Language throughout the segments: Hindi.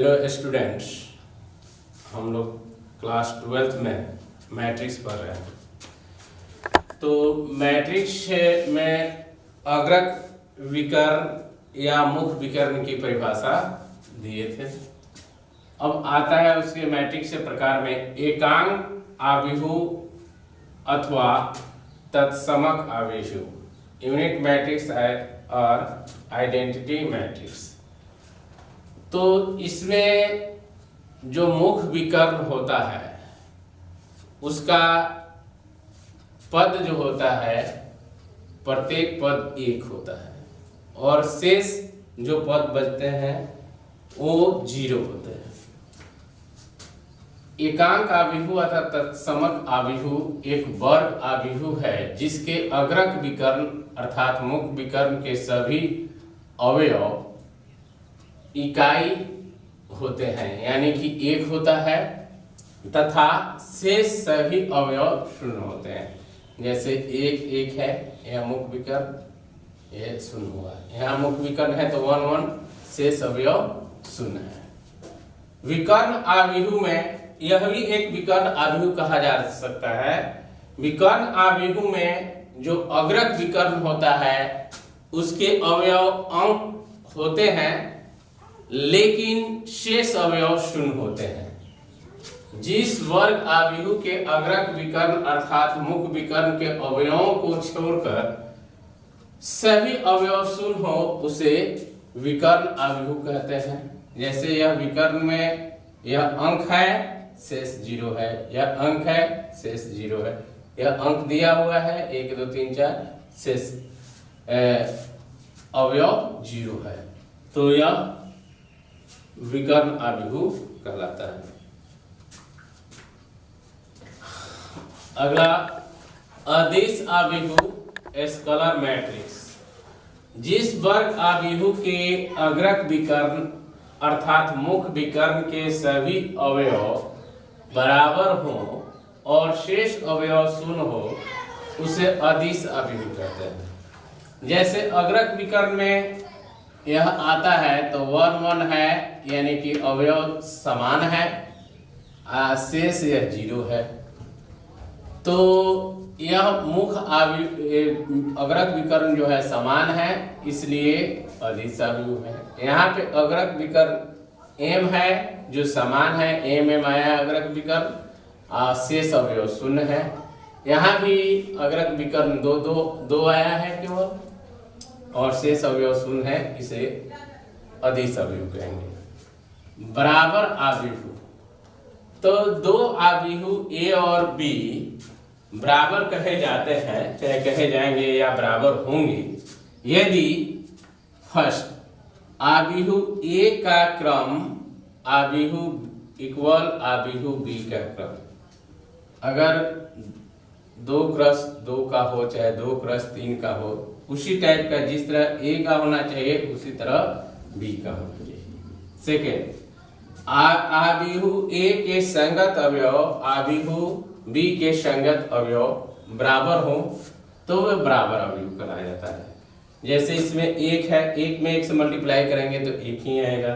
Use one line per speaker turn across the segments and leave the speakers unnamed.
हेलो स्टूडेंट्स, हम लोग क्लास 12th में मैट्रिक्स पढ़ रहे हैं। तो मैट्रिक्स में अग्रक विकर्ण या मुख्य विकर्ण की परिभाषा दिए थे। अब आता है उसके मैट्रिक्स के प्रकार में एकांक आव्यूह अथवा तत्समक आव्यूह, यूनिट मैट्रिक्स और आइडेंटिटी मैट्रिक्स। तो इसमें जो मुख्य विकर्ण होता है उसका पद जो होता है, प्रत्येक पद एक होता है और शेष जो पद बचते हैं वो 0 होते हैं। एकांक आव्यूह अर्थात तत्समक आव्यूह एक वर्ग आव्यूह है जिसके अग्रक विकर्ण अर्थात मुख्य विकर्ण के सभी अवयव इकाई होते हैं, यानी कि एक होता है तथा शेष सभी अवयव शून्य होते हैं। जैसे एक है, यह मुख्य विकर्ण, यह शून्य हुआ। यहाँ मुख्य विकर्ण है तो 1 1, शेष अवयव शून्य है। विकर्ण आव्यूह में यह भी एक विकर्ण आव्यूह कहा जा सकता है। विकर्ण आव्यूह में जो अग्रक विकर्ण होता है उसके अवयव अंक होते हैं लेकिन शेष अवयव शून्य होते हैं। जिस वर्ग आव्यूह के अग्रक विकर्ण अर्थात मुख्य विकर्ण के अवयवों को छोड़कर सभी अवयव शून्य हो उसे विकर्ण आव्यूह कहते हैं। जैसे यह विकर्ण में यह अंक है, शेष 0 है, यह अंक है, शेष 0 है, यह अंक दिया हुआ है 1 2 3 4, शेष अवयव 0 है, तो यह विकर्ण आव्यूह कहलाता है। अगला अदिश आव्यूह स्केलर मैट्रिक्स। जिस वर्ग आव्यूह के अग्रक विकर्ण अर्थात मुख्य विकर्ण के सभी अवयव बराबर हो और शेष अवयव शून्य हो उसे अदिश आव्यूह कहते हैं। जैसे अग्रक विकर्ण में यह आता है तो 1 1 है, यानी कि अवयव समान है, शेष यह 0 है, तो यह मुख्य अग्रक विकर्ण जो है समान है, इसलिए अदिश आव्यूह है। यहाँ पे अग्रक विकर्ण m है जो समान है, m आया अग्रक विकर्ण, शेष अवयव शून्य है। यहाँ भी अग्रक विकर्ण 2 आया है केवल और शेष अवयव शून्य है, इसे अदिश आव्यूह कहेंगे। बराबर आव्यूह, तो 2 आव्यूह A और B बराबर कहे जाते हैं, चाहे कहे जाएंगे या बराबर होंगे यदि फर्स्ट आव्यूह A का क्रम आव्यूह इक्वल आव्यूह B का क्रम अगर 2 क्रॉस 2 का हो चाहे 2 क्रॉस 3 का हो, उसी टाइप का जिस तरह A का होना चाहिए उसी तरह B का होना चाहिए। सेकेंड आव्यूह A के संगत अवयव आव्यूह B के संगत अवयव बराबर हो तो वह बराबर आव्यूह कहलाया जाता है। जैसे इसमें 1 है, 1 में 1 से मल्टीप्लाई करेंगे तो 1 ही आएगा।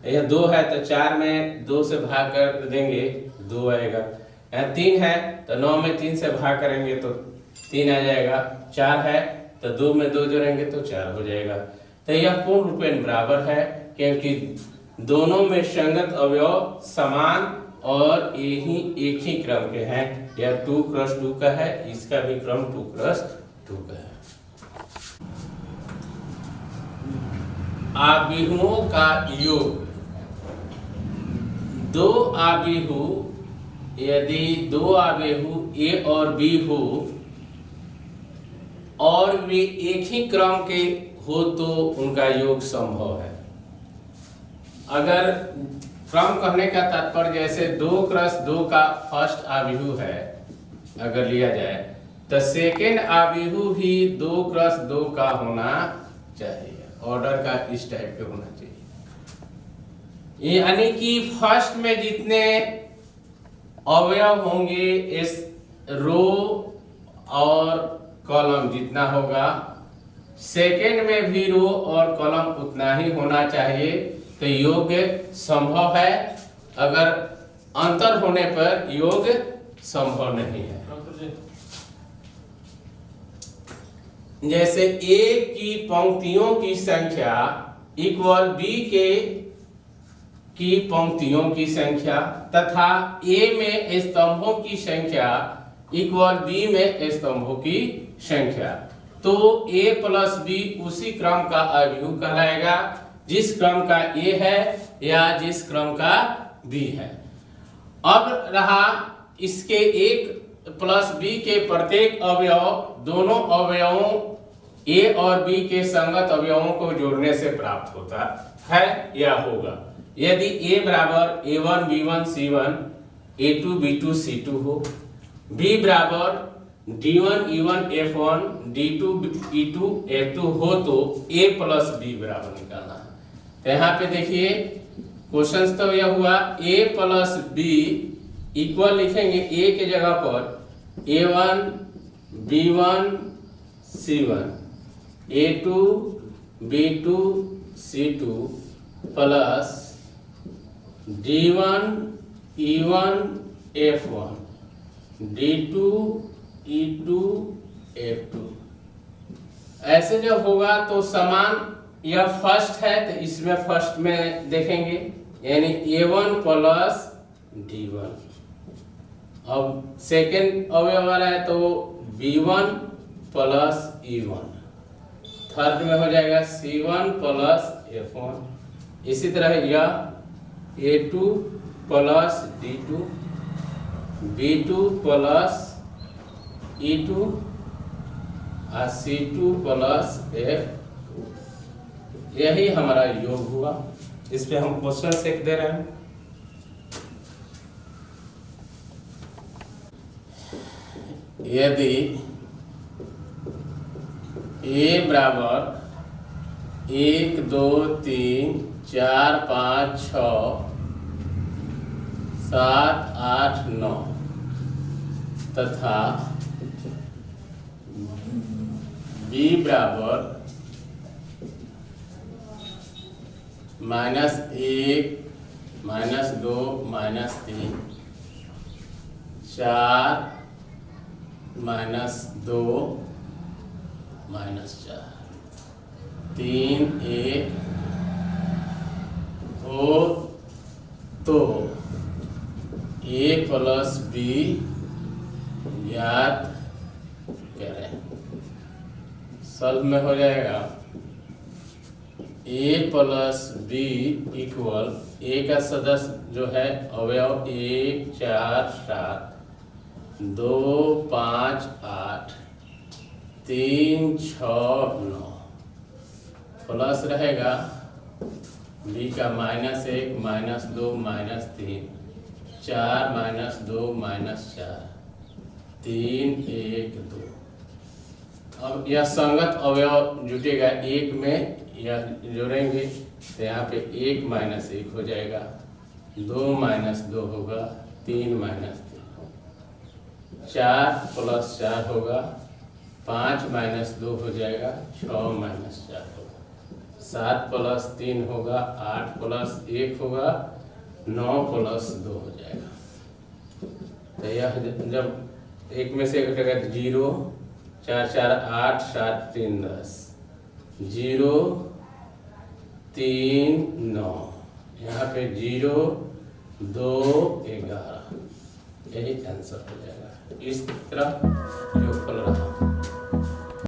यह 2 है तो 4 में 2 से भाग कर देंगे 2 आएगा। यहाँ 3 है तो 9 में 3 से भाग करेंगे तो 3 आ जाएगा। 4 है तो 2 में 2 जोड़ेंगे तो 4 हो जाएगा। तो यह पूर्ण रूपेण बराबर है क्योंकि दोनों में संगत अवयव समान और एक ही क्रम के हैं। यह 2 क्रॉस 2 का है, इसका भी क्रम 2 क्रॉस 2 का है। आव्यूहों का योग, 2 आव्यूह यदि 2 आव्यूह A और B हो और वे एक ही क्रम के हो तो उनका योग संभव है। अगर क्रम कहने का तात्पर्य जैसे 2 क्रॉस 2 का फर्स्ट आव्यूह है अगर लिया जाए तो सेकेंड आव्यूह भी 2 क्रॉस 2 का होना चाहिए। ऑर्डर का इस टाइप के होना चाहिए, यानी कि फर्स्ट में जितने अवयव होंगे इस रो और कॉलम जितना होगा, सेकेंड में भी रो और कॉलम उतना ही होना चाहिए। तो योग संभव है, अगर अंतर होने पर योग संभव नहीं है। जैसे ए की पंक्तियों की संख्या इक्वल बी की पंक्तियों की संख्या तथा ए में स्तंभों की संख्या इक्वल बी में स्तंभों की संख्या, तो a प्लस बी उसी क्रम का अवयव कहलाएगा जिस क्रम का a है या जिस क्रम का b है। अब रहा इसके एक प्लस बी के प्रत्येक अवयव दोनों अवयवों a और b के संगत अवयवों को जोड़ने से प्राप्त होता है या होगा। यदि a बराबर a1 b1 c1 a2 b2 c2 हो, b बराबर d1 e1 f1 d2 e2 f2 हो, तो a प्लस b बराबर निकालना है। तो यहाँ पे देखिए क्वेश्चन तो यह हुआ a प्लस b इक्वल लिखेंगे a के जगह पर a1 b1 c1 a2 b2 c2 plus d1 e1 f1 d2 e2 f2। ऐसे जब होगा तो समान, यह फर्स्ट है तो इसमें फर्स्ट में देखेंगे यानी a1 प्लस d1। अब सेकेंड अवयव वाला है तो b1 प्लस e1, थर्ड में हो जाएगा c1 प्लस f1। इसी तरह यह a2 plus d2 b2 plus e2 और c2 प्लस f2, यही हमारा योग हुआ। इस पे हम क्वेश्चन सेक दे रहे हैं। यदि a बराबर 1 2 3 4 5 6 7 8 9 तथा b बराबर -1 -2 -3 4 -2 -4 3 1 हो, तो a प्लस b ज्ञात करें। सॉल्व में हो जाएगा a plus b equal a का सदस्य जो है अवयव 1 4 7 2 5 8 3 6 9 प्लस रहेगा b का -1 -2 -3 4 -2 -4 3 1 2। अब यह संगत अवयव जुटेगा एक में, यह जोड़ेंगे तो यहाँ पे 1 -1 हो जाएगा, 2 -2 होगा, 3 -3 होगा, 4 प्लस 4 होगा, 5 -2 हो जाएगा, 6 -4 होगा, 7 प्लस 3 होगा, 8 प्लस 1 होगा, 9 प्लस 2 हो जाएगा। तो यह जब एक में से घटेगा 0 4 4 8 7 3 10 0 3 9, यहाँ पे 0 2 11, यही आंसर हो जाएगा। इस तरह योगफल रहा।